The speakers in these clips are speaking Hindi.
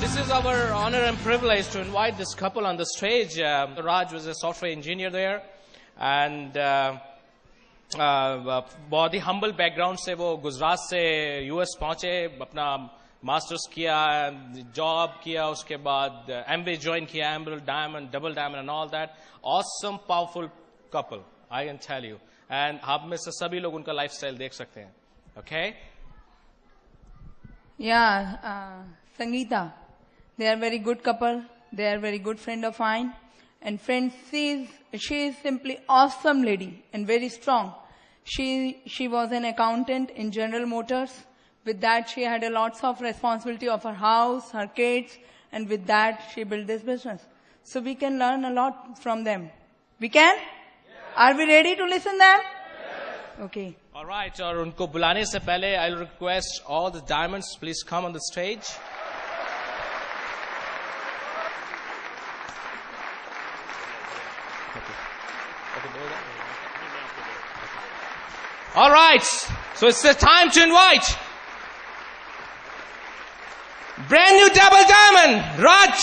This is our honor and privilege to invite this couple on the stage. Raj was a software engineer there, and बहुत ही humble background से वो गुजरात से US पहुंचे, अपना मास्टर्स किया, जॉब किया, उसके बाद MBA ज्वाइन किया, Emerald Diamond, Double Diamond and all that. Awesome, powerful couple, I can tell you. And आप में से सभी लोग उनका lifestyle देख सकते हैं. Okay? Yeah, Sangeeta. They are very good couple. They are very good friend of mine. And friends, she is simply awesome lady and very strong. She was an accountant in General Motors. With that, she had a lots of responsibility of her house, her kids, and with that, she built this business. So we can learn a lot from them. We can? Yes. Are we ready to listen them? Yes. Okay. All right. और उनको बुलाने से पहले, I'll request all the diamonds, please come on the stage. All right, so it's the time to invite brand new Double Diamond, Raj.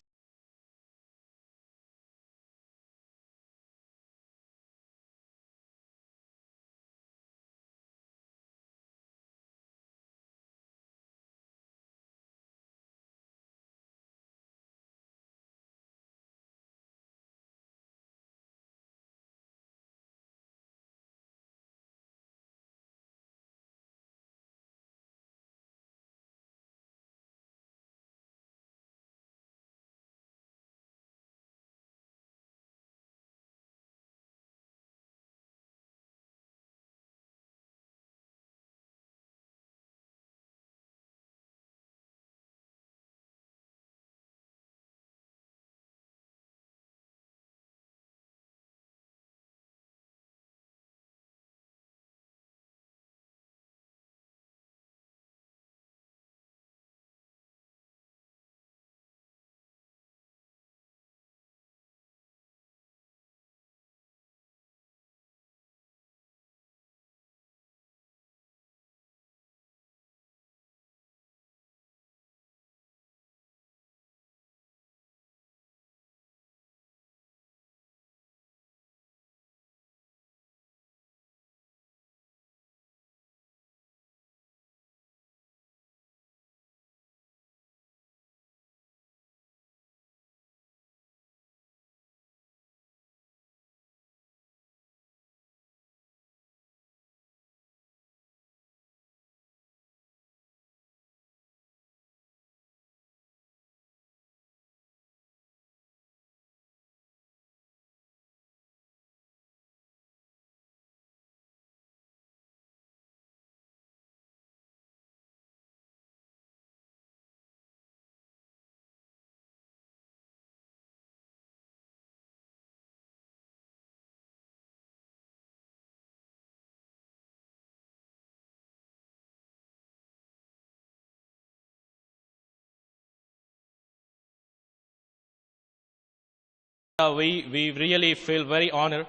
We really feel very honored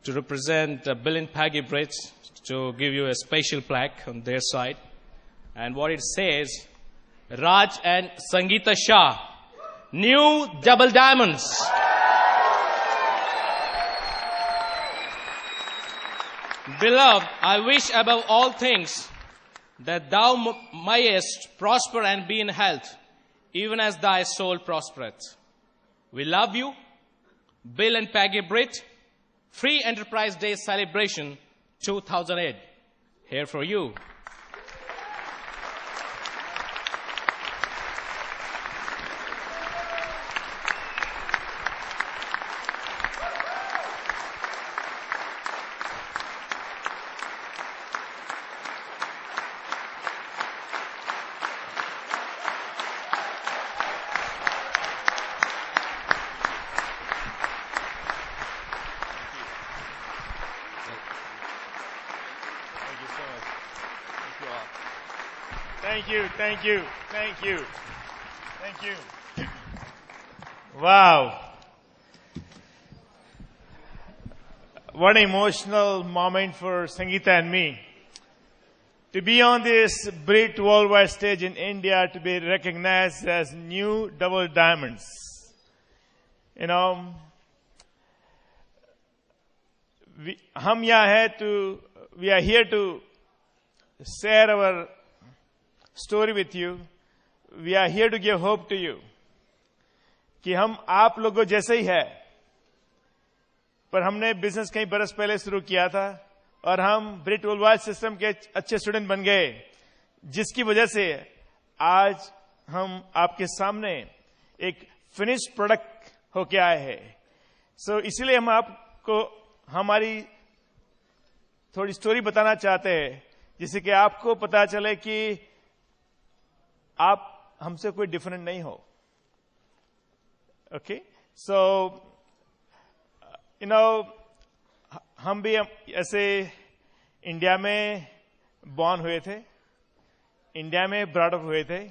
to represent Bill and Peggy Bridge to give you a special plaque on their side. And what it says, Raj and Sangeeta Shah, new Double Diamonds. Beloved, I wish above all things that thou mayest prosper and be in health, even as thy soul prospereth. We love you. Bill and Peggy Britt, Free Enterprise Day Celebration 2008. Here for you. Thank you. Wow. What an emotional moment for Sangeeta and me. to be on this Brit worldwide stage in India, to be recognized as new double diamonds. You know, we are here to share our story with you. We are here to give hope to you. कि हम आप लोगों जैसे ही है, पर हमने बिजनेस कई बरस पहले शुरू किया था और हम ब्रिट वर्ल्डवाइड सिस्टम के अच्छे स्टूडेंट बन गए, जिसकी वजह से आज हम आपके सामने एक फिनिश प्रोडक्ट होके आए हैं. सो इसीलिए हम आपको हमारी थोड़ी स्टोरी बताना चाहते हैं, जिससे कि आपको पता चले कि आप हमसे कोई डिफरेंट नहीं हो. ओके, सो यू नो, हम भी ऐसे इंडिया में बॉर्न हुए थे, इंडिया में ब्रॉट अप हुए थे,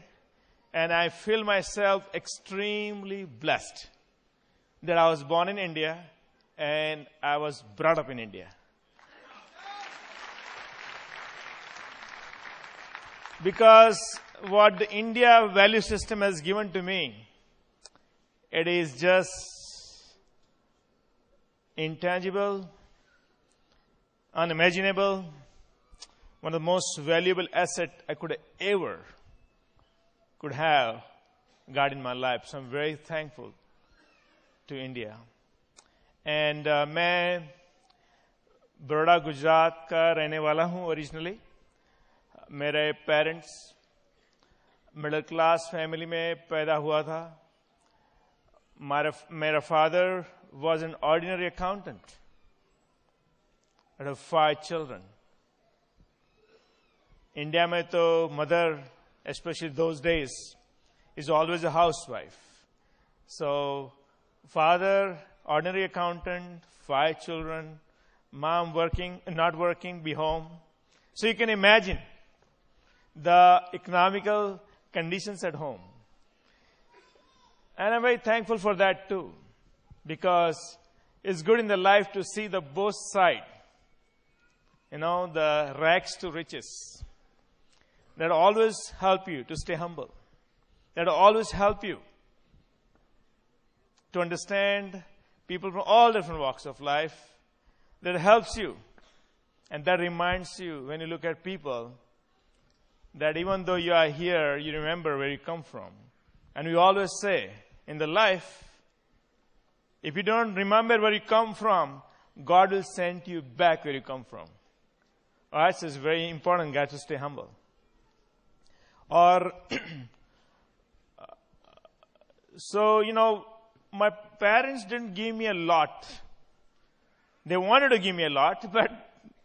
and I feel my self extremely blessed that I was born in India and I was brought up in India. Because what the India value system has given to me, it is just intangible, unimaginable, one of the most valuable assets I could have got in my life. So I'm very thankful to India. And मैं बड़ौदा गुजरात का रहने वाला हूँ ओरिजिनली. मेरे पेरेंट्स मिडिल क्लास फैमिली में पैदा हुआ था. मेरा father was an ordinary accountant. I have 5 children. India में तो mother, especially those days, is always a housewife. So father, ordinary accountant, 5 children, mom working, not working, be home. So you can imagine the economical conditions at home. And I'm very thankful for that too, because it's good in the life to see the both side, you know, the rags to riches. That always help you to stay humble. That always help you to understand people from all different walks of life. That helps you, and that reminds you when you look at people that even though you are here, you remember where you come from. And we always say, in the life, if you don't remember where you come from, God will send you back where you come from. All right, so it's very important, guys, to stay humble. Or, so, you know, my parents didn't give me a lot. They wanted to give me a lot, but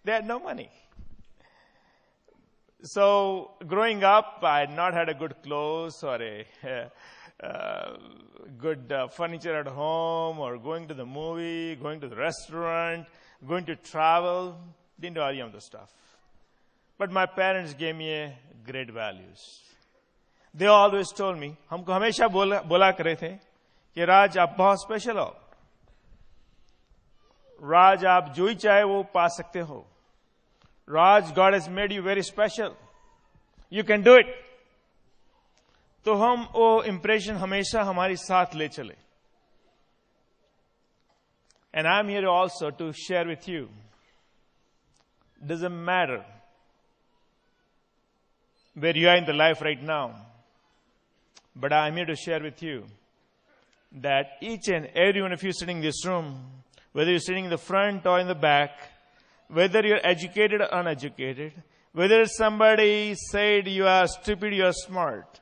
they had no money. So, growing up, I had not had a good clothes or a good furniture at home, or going to the movie, going to the restaurant, going to travel. Didn't do any of the stuff. But my parents gave me great values. They always told me, हमको हमेशा बोला करे थे कि राज आप बहुत स्पेशल हो. राज आप जो ही चाहे वो पा सकते हो. Raj, God has made you very special. You can do it. तो हम वो impression हमेशा हमारी साथ ले चले. And I'm here also to share with you. Doesn't matter where you are in the life right now, but I'm here to share with you that each and every one of you sitting in this room, whether you're sitting in the front or in the back, whether you're educated or uneducated, whether somebody said you are stupid, you are smart.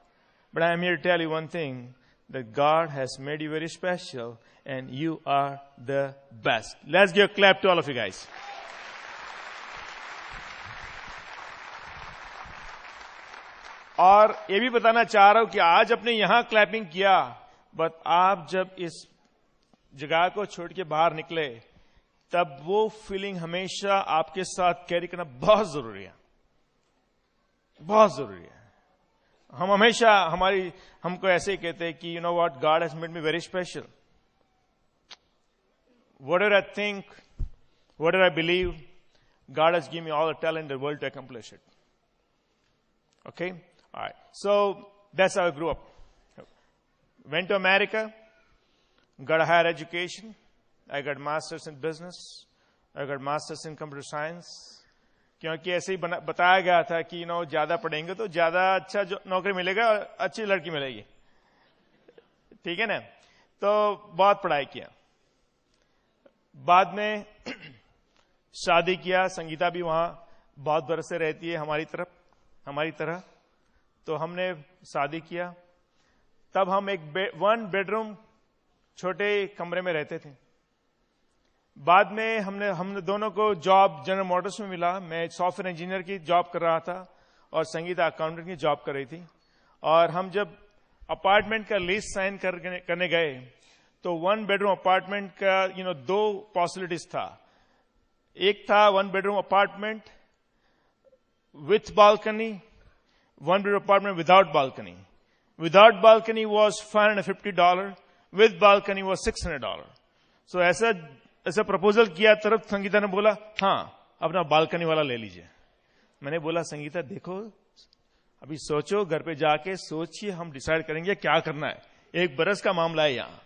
But I'm here to tell you one thing, that God has made you very special and you are the best. Let's give a clap to all of you guys. और ये भी बताना चाह रहा हूं कि आज अपने यहां क्लैपिंग किया, बट आप जब इस जगह को छोड़ के बाहर निकले, तब वो फीलिंग हमेशा आपके साथ कैरी करना बहुत जरूरी है. बहुत जरूरी है. हम हमेशा हमको ऐसे ही कहते हैं कि you know what, God has made me very special. Whatever I think, whatever I believe, God has given me all the talent in the world to accomplish it. Okay? All right. So that's how I grew up. Went to America, got a higher education. I got masters in business. I got masters in computer science. क्योंकि ऐसे ही बताया गया था कि ज्यादा पढ़ेंगे तो ज्यादा अच्छा जो नौकरी मिलेगा और अच्छी लड़की मिलेगी, ठीक है ना। तो बहुत पढ़ाई किया, बाद में शादी किया। संगीता भी वहां बहुत बरस से रहती है हमारी तरह। तो हमने शादी किया। तब हम एक 1 बेडरूम छोटे कमरे में रहते थे। बाद में हमने दोनों को जॉब जनरल मोटर्स में मिला। मैं सॉफ्टवेयर इंजीनियर की जॉब कर रहा था और संगीता अकाउंटेंट की जॉब कर रही थी। और हम जब अपार्टमेंट का लीज साइन करने गए तो 1 बेडरूम अपार्टमेंट का 2 पॉसिबिलिटीज था। एक था 1 bedroom apartment with balcony, 1 bedroom apartment without balcony. Without balcony was $550. With balcony was $600. So ऐसा प्रपोजल किया। तरफ संगीता ने बोला हाँ अपना बालकनी वाला ले लीजिए। मैंने बोला संगीता देखो अभी सोचो, घर पे जाके सोचिए, हम डिसाइड करेंगे क्या करना है, 1 बरस का मामला है यहाँ।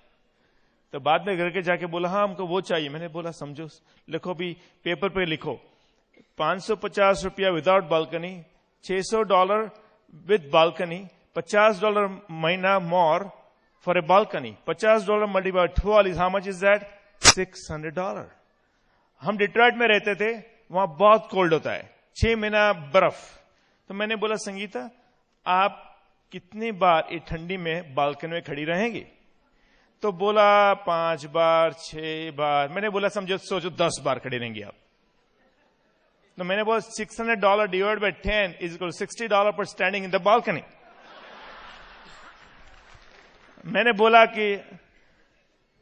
तो बाद में घर के जाके बोला हाँ हमको वो चाहिए। मैंने बोला समझो, लिखो भी पेपर पे लिखो, $550 विदाउट बालकनी, $600 विद बालकनी, $50 महीना more for a balcony. $50 multiply 12 is how much is that? $600। हम डिट्रॉइट में रहते थे, वहां बहुत कोल्ड होता है, 6 महीना बर्फ। तो मैंने बोला संगीता आप कितनी बार इस ठंडी में बालकनी में खड़ी रहेंगी? तो बोला 5 बार 6 बार। मैंने बोला समझो सोचो 10 बार खड़ी रहेंगी आप। तो मैंने बोला $600 डिवाइड बाय 10 इज इक्वल $60 पर स्टैंडिंग इन द बालकनी। मैंने बोला कि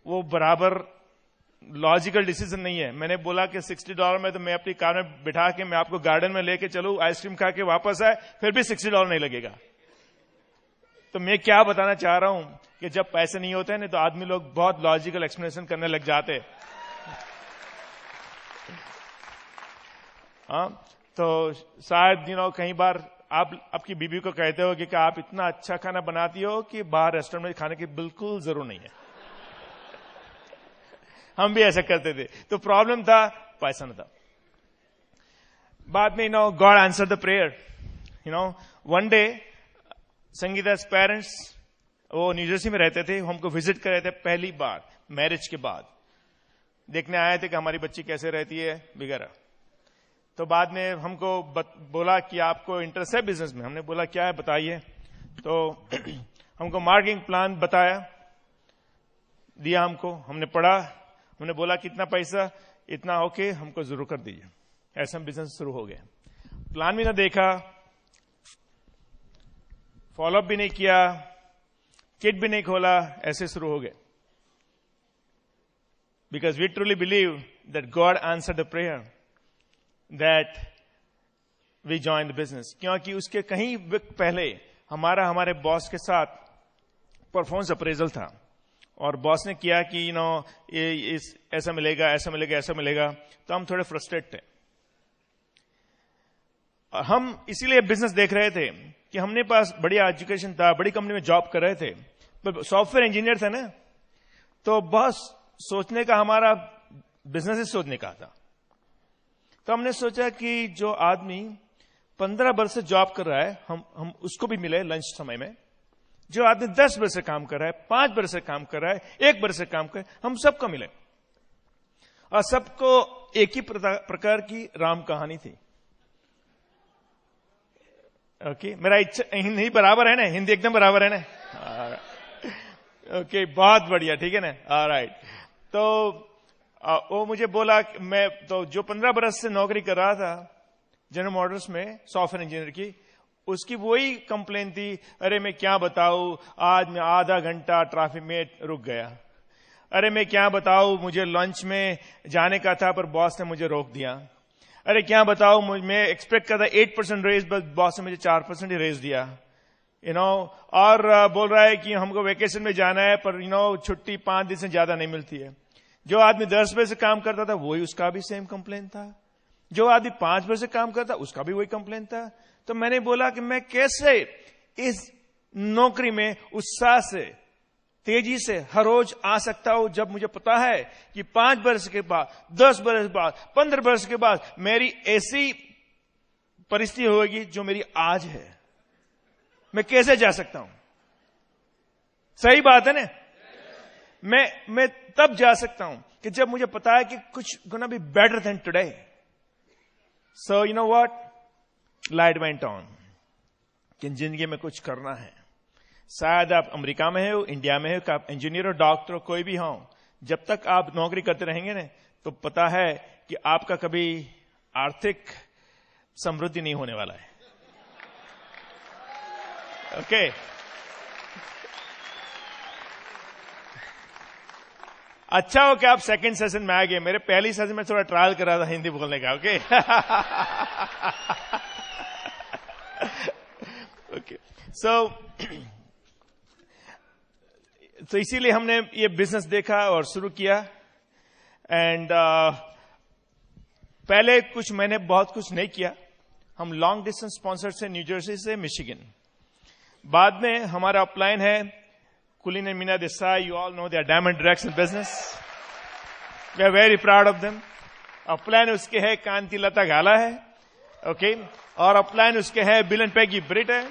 वो बराबर लॉजिकल डिसीजन नहीं है। मैंने बोला कि $60 में तो मैं अपनी कार में बिठा के मैं आपको गार्डन में लेके चलूं, आइसक्रीम खा के वापस आए, फिर भी $60 नहीं लगेगा। तो मैं क्या बताना चाह रहा हूं कि जब पैसे नहीं होते हैं ना तो आदमी लोग बहुत लॉजिकल एक्सप्लेनेशन करने लग जाते। हाँ, तो शायद कई बार आप आपकी बीबी को कहते हो कि आप इतना अच्छा खाना बनाती हो कि बाहर रेस्टोरेंट में खाने की बिल्कुल जरूरत नहीं है। हम भी ऐसा करते थे। तो प्रॉब्लम था पैसा न था। बाद में God answer the prayer. One day Sangeeta's parents वो न्यूजर्सी में रहते थे, हमको विजिट कर रहे थे पहली बार मैरिज के बाद। देखने आए थे कि हमारी बच्ची कैसे रहती है वगैरह। तो बाद में हमको बोला कि आपको इंटरेस्ट है बिजनेस में। हमने बोला क्या है बताइए। तो हमको मार्केटिंग प्लान बताया, दिया हमको, हमने पढ़ा। हमने बोला कितना पैसा, इतना ओके, हमको जरूर कर दीजिए। ऐसा बिजनेस शुरू हो गया। प्लान भी ना देखा, फॉलोअप भी नहीं किया, किट भी नहीं खोला, ऐसे शुरू हो गए। Because we truly believe that God answer the prayer that we join the business. क्योंकि उसके कहीं वक्त पहले हमारे बॉस के साथ परफॉर्मेंस अप्रेजल था और बॉस ने किया कि ऐसा मिलेगा, ऐसा मिलेगा, ऐसा मिलेगा। तो हम थोड़े फ्रस्ट्रेट थे। हम इसीलिए बिजनेस देख रहे थे कि हमने पास बढ़िया एजुकेशन था, बड़ी कंपनी में जॉब कर रहे थे, पर सॉफ्टवेयर इंजीनियर थे ना, तो बस सोचने का हमारा बिजनेस ही सोचने का था। तो हमने सोचा कि जो आदमी 15 वर्ष से जॉब कर रहा है, हम उसको भी मिले लंच समय में। जो आदमी 10 वर्ष से काम कर रहा है, 5 वर्ष से काम कर रहा है, 1 वर्ष से काम कर रहा है, हम सबको मिले और सबको एक ही प्रकार की राम कहानी थी। ओके, मेरा इच्छा हिंदी बराबर है ना? हिंदी एकदम बराबर है ना? ओके, बहुत बढ़िया, ठीक है ना? ऑलराइट। तो वो मुझे बोला कि मैं तो जो 15 बरस से नौकरी कर रहा था जनरल मोटर्स में सॉफ्टवेयर इंजीनियर की, उसकी वही कंप्लेन थी, अरे मैं क्या बताऊं, आज मैं आधा घंटा ट्रैफिक में रुक गया। अरे मैं क्या बताऊं, मुझे लंच में जाने का था पर बॉस ने मुझे रोक दिया। अरे क्या बताऊं, मैं एक्सपेक्ट करता 8% रेज, बस बॉस ने मुझे 4% ही रेज दिया। और बोल रहा है कि हमको वेकेशन में जाना है पर छुट्टी 5 दिन से ज्यादा नहीं मिलती है। जो आदमी 10 बजे से काम करता था वही उसका भी सेम कंप्लेन था। जो आदमी 5 बजे से काम करता उसका भी वही कंप्लेन था। तो मैंने बोला कि मैं कैसे इस नौकरी में उत्साह से, तेजी से हर रोज आ सकता हूं, जब मुझे पता है कि 5 वर्ष के बाद, 10 वर्ष बाद, 15 वर्ष के बाद मेरी ऐसी परिस्थिति होगी जो मेरी आज है। मैं कैसे जा सकता हूं? सही बात है ना? मैं तब जा सकता हूं कि जब मुझे पता है कि कुछ gonna be better than today. So you know what, light went on कि जिंदगी में कुछ करना है। शायद आप अमेरिका में हो, इंडिया में हो, आप इंजीनियर हो, डॉक्टर हो, कोई भी हो, जब तक आप नौकरी करते रहेंगे ना, तो पता है कि आपका कभी आर्थिक समृद्धि नहीं होने वाला है। ओके अच्छा हो कि आप सेकंड सेशन में आ गए। मेरे पहली सेशन में थोड़ा ट्रायल कर रहा था हिंदी बोलने का। ओके ओके तो इसीलिए हमने ये बिजनेस देखा और शुरू किया। एंड पहले कुछ महीने बहुत कुछ नहीं किया। हम लॉन्ग डिस्टेंस स्पॉन्सर से न्यू जर्सी से मिशिगन। बाद में हमारा अपलाइन है Kulin and Meena Desai. You all know they are diamond directs in business. We are very proud of them. Upline उसके है कांति लता गाला है। ओके और अपलाइन उसके है बिल एंड पैगी ब्रिट है।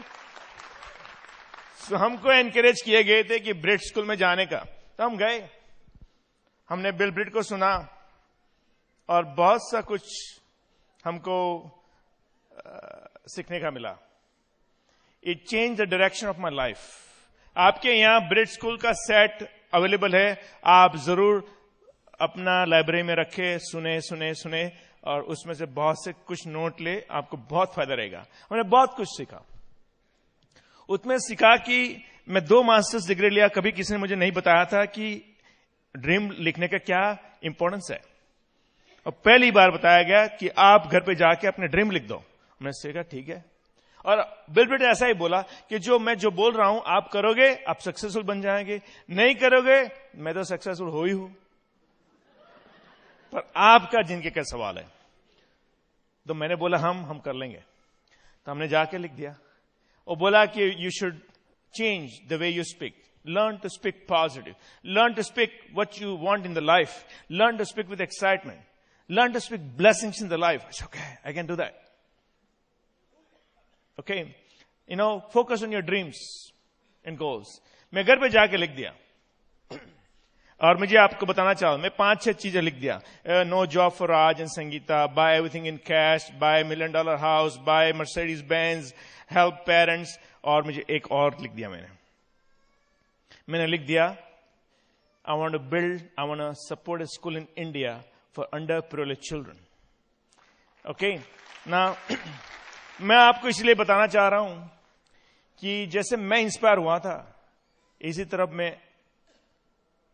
तो हमको एनकरेज किए गए थे कि ब्रिट स्कूल में जाने का, तो हम गए। हमने बिल ब्रिट को सुना और बहुत सा कुछ हमको सीखने का मिला। It change the direction of my life. आपके यहां ब्रिट स्कूल का सेट अवेलेबल है, आप जरूर अपना लाइब्रेरी में रखे, सुने सुने सुने और उसमें से बहुत से कुछ नोट ले, आपको बहुत फायदा रहेगा। हमने बहुत कुछ सीखा। उसमें सीखा कि मैं 2 मास्टर्स डिग्री लिया। कभी किसी ने मुझे नहीं बताया था कि ड्रीम लिखने का क्या इंपॉर्टेंस है, और पहली बार बताया गया कि आप घर पे जाके अपने ड्रीम लिख दो। हमने सीखा ठीक है। और बिल ब्रिट ऐसा ही बोला कि मैं जो बोल रहा हूं आप करोगे, आप सक्सेसफुल बन जाएंगे, नहीं करोगे मैं तो सक्सेसफुल हो ही हूं, पर आपका जिंदगी का सवाल है। तो मैंने बोला हम कर लेंगे। तो हमने जाके लिख दिया और बोला कि you should change the way you speak, learn to speak positive, learn to speak what you want in the life, learn to speak with excitement, learn to speak blessings in the life. Okay I can do that. Okay you know focus on your dreams and goals. मैं घर पे जाके लिख दिया और मुझे आपको बताना चाहूं, मैं 5-6 चीजें लिख दिया। No job for Raj and Sangeeta, buy everything in cash, buy $1 million house, buy Mercedes Benz, help parents. और मुझे एक और लिख दिया मैंने लिख दिया I want to support a school in India for under privileged children. Okay ना मैं आपको इसलिए बताना चाह रहा हूं कि जैसे मैं इंस्पायर हुआ था, इसी तरह मैं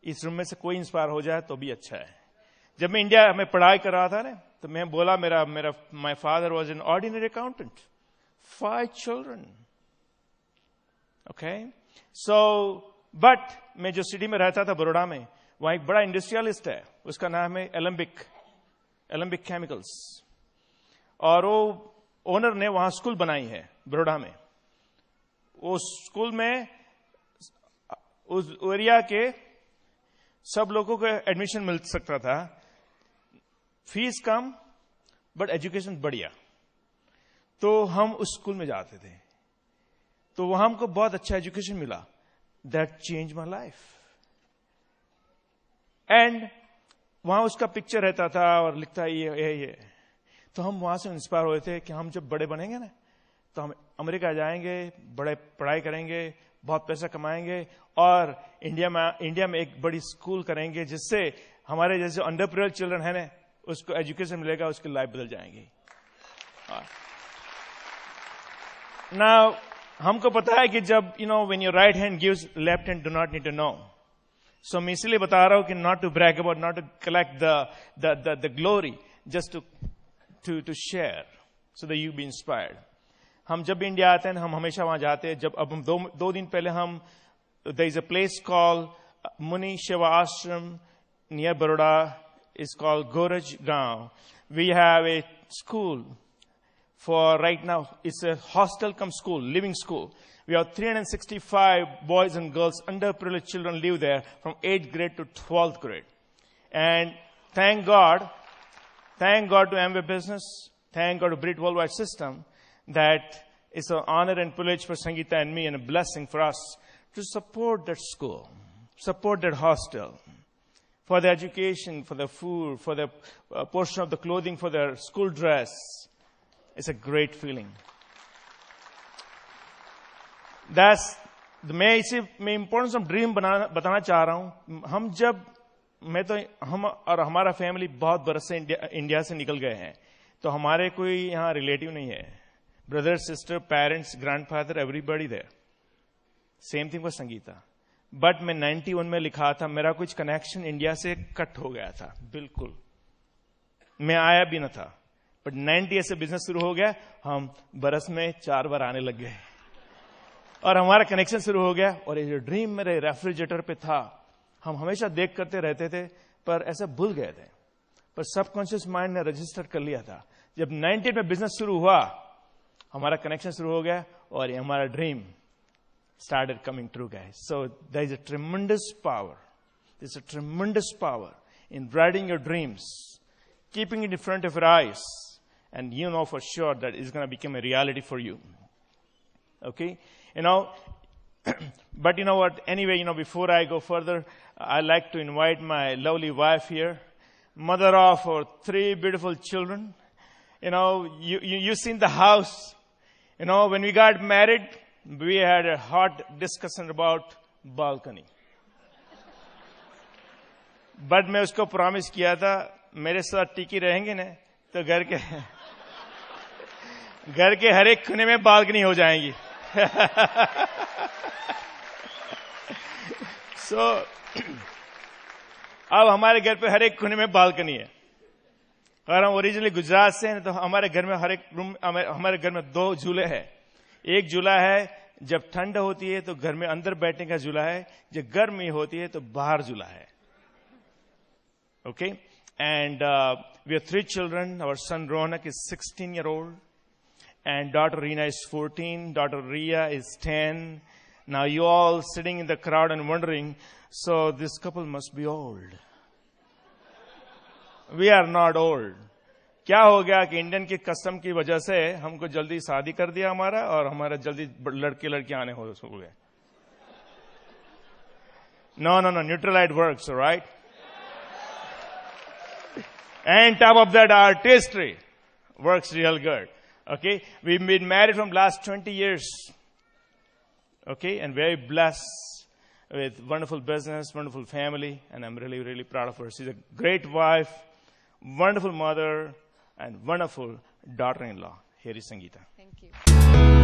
इस रूम में से कोई इंस्पायर हो जाए तो भी अच्छा है। जब मैं इंडिया में पढ़ाई कर रहा था ना, तो मैं बोला my father was an ordinary accountant, 5 children। Okay so but मैं जो सिटी में रहता था बड़ौदा में, वहां एक बड़ा इंडस्ट्रियलिस्ट है, उसका नाम है एलम्बिक केमिकल्स। और वो ओनर ने वहां स्कूल बनाई है बड़ौदा में। वो स्कूल में उस एरिया के सब लोगों को एडमिशन मिल सकता था, फीस कम बट एजुकेशन बढ़िया। तो हम उस स्कूल में जाते थे, तो वहां हमको बहुत अच्छा एजुकेशन मिला। That change my life. And वहां उसका पिक्चर रहता था और लिखता ये। तो हम वहां से इंस्पायर हुए थे कि हम जब बड़े बनेंगे ना, तो हम अमेरिका जाएंगे, बड़े पढ़ाई करेंगे, बहुत पैसा कमाएंगे और इंडिया में एक बड़ी स्कूल करेंगे, जिससे हमारे जैसे अंडर प्रिविलेज्ड चिल्ड्रन है ना, उसको एजुकेशन मिलेगा, उसकी लाइफ बदल जाएंगी। नाउ हमको पता है कि जब when your right hand gives, left hand do not need to know. So मैं इसलिए बता रहा हूं कि not to brag about, not to collect the glory, just to share so that you be inspired. हम जब भी इंडिया आते हैं हम हमेशा वहां जाते हैं। जब अब हम दो दिन पहले हम there is a place called Muni Shiva Ashram near Baroda, is called Goraj गांव। We have a school for right now. It's a hostel cum school, living school. We have 365 boys and girls, underprivileged children live there from 8th grade to 12th grade. And thank God to Amway Business, thank God to Brit Worldwide System, that it's an honor and privilege for Sangeeta and me and a blessing for us to support that school, support that hostel, for their education, for their food, for the portion of the clothing, for their school dress. It's a great feeling. That's मैं importance of dream बताना चाह रहा हूं. हम और हमारा फैमिली बहुत बरस से इंडिया से निकल गए हैं, तो हमारे कोई यहाँ रिलेटिव नहीं है. Brother, sister, parents, grandfather, everybody there. Same thing for Sangeeta. But मैं 91 में लिखा था, मेरा कुछ कनेक्शन इंडिया से कट हो गया था बिल्कुल. मैं आया भी न था, बट 90 से बिजनेस शुरू हो गया. हम बरस में 4 बार आने लग गए और हमारा कनेक्शन शुरू हो गया. और ये ड्रीम मेरे रेफ्रिजरेटर पे था, हम हमेशा देख करते रहते थे, पर ऐसे भूल गए थे. पर सबकॉन्शियस माइंड ने रजिस्टर कर लिया था. जब 90 में बिजनेस शुरू हुआ, हमारा कनेक्शन शुरू हो गया और ये हमारा dream started coming true, guys. So there is a tremendous power. There's a tremendous power in writing your dreams, keeping it in front of your eyes, and you know for sure that it's going to become a reality for you. Okay? But you know what? Anyway, before I go further, I'd like to invite my lovely wife here, mother of 3 beautiful children. You've seen the house. When we got married, we had a hot discussion about balcony. But मैं उसको प्रॉमिस किया था, मेरे साथ टिकी रहेंगे ना, तो घर के हर एक कोने में बालकनी हो जाएंगी. So, अब हमारे घर पे हर एक कोने में बालकनी है. और हम ओरिजिनली गुजरात से हैं, तो हमारे घर में हर एक रूम, हमारे घर में 2 झूले हैं. एक झूला है जब ठंड होती है तो घर में अंदर बैठने का झूला है, जब गर्मी होती है तो बाहर झूला है. Okay? And we have 3 children. Our son Ronak is 16-year-old. And daughter Reena is 14. Daughter Ria is 10. Now you all sitting in the crowd and wondering, so this couple must be old. We are not old. क्या हो गया कि इंडियन की कस्टम की वजह से हमको जल्दी शादी कर दिया हमारा, और हमारा जल्दी लड़के आने हो गए. No, Neutralite works, all right? And top of that, artistry works real good. Okay? We've been married from last 20 years. Okay? And very blessed with wonderful business, wonderful family, and I'm really, really proud of her. She's a great wife, wonderful mother, and wonderful daughter-in-law. Here is Sangeeta. Thank you.